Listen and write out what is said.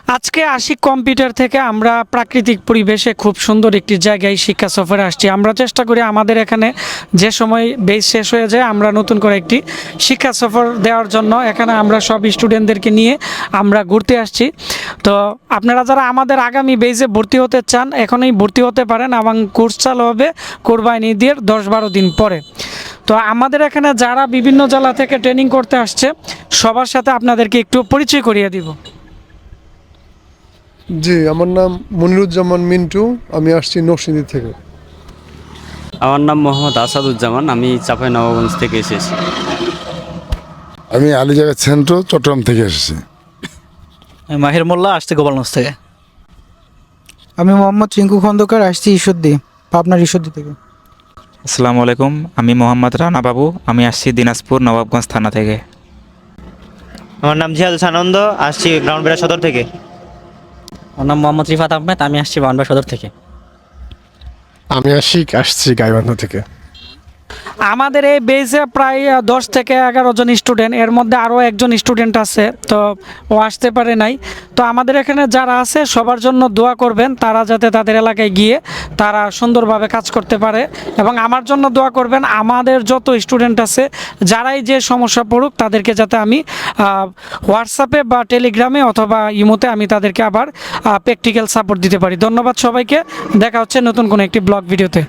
আজকে আশিক কম্পিউটার থেকে আমরা প্রাকৃতিক পরিবেশে খুব সুন্দর একটি জায়গায় শিক্ষা সফরে আসছি। আমরা চেষ্টা করি আমাদের এখানে যে সময় বেস শেষ হয়ে যায় আমরা নতুন করে একটি শিক্ষা সফর দেওয়ার জন্য এখানে আমরা সব স্টুডেন্টদেরকে নিয়ে আমরা ঘুরতে আসছি। তো আপনারা যারা আমাদের আগামী বেজে ভর্তি হতে চান এখনই ভর্তি হতে পারেন এবং কোর্স চালু হবে কোরবানি ঈদের 10-12 দিন পরে। তো আমাদের এখানে যারা বিভিন্ন জেলা থেকে ট্রেনিং করতে আসছে সবার সাথে আপনাদেরকে একটু পরিচয় করিয়ে দিব। জি, আমার নাম মনিরুজ্জামান মিন্টু। আমি আসছি নরসিংদী থেকে। আমার নাম মোহাম্মদ আসাদুজ্জামান, আমি চাঁপাইনবাবগঞ্জ থেকে এসেছি। আমি আলীজাগা সেন্ট্র চট্টগ্রাম থেকে এসেছি। মাহির মোল্লা আসছে গোপালগঞ্জ থেকে। আমি মোহাম্মদ চিঙ্কু খন্দকার আসছি ঈশ্বরদী, পাবনার ঈশ্বরদী থেকে। আসসালামু আলাইকুম, আমি মোহাম্মদ রানা বাবু, আমি আসছি দিনাজপুর নবাবগঞ্জ থানা থেকে। আমার নাম জিহাদ সানন্দ, আসছি ব্রাউনবেড়া সদর থেকে। আমার নাম মোহাম্মদ রিফাত আহমেদ, আমি আসছি বাউন্ডার সদর থেকে। আমি আসছি গাইবান্ধা থেকে। আমাদের এই বেজে প্রায় 10 থেকে 11 জন স্টুডেন্ট, এর মধ্যে আরও একজন স্টুডেন্ট আছে, তো ও আসতে পারে নাই। তো আমাদের এখানে যারা আছে সবার জন্য দোয়া করবেন, তারা যাতে তাদের এলাকায় গিয়ে তারা সুন্দরভাবে কাজ করতে পারে। এবং আমার জন্য দোয়া করবেন, আমাদের যত স্টুডেন্ট আছে যারাই যে সমস্যা পড়ুক তাদেরকে যাতে আমি হোয়াটসঅ্যাপে বা টেলিগ্রামে অথবা ইমোতে আমি তাদেরকে আবার প্র্যাকটিক্যাল সাপোর্ট দিতে পারি। ধন্যবাদ সবাইকে, দেখা হচ্ছে নতুন কোনো একটি ব্লগ ভিডিওতে।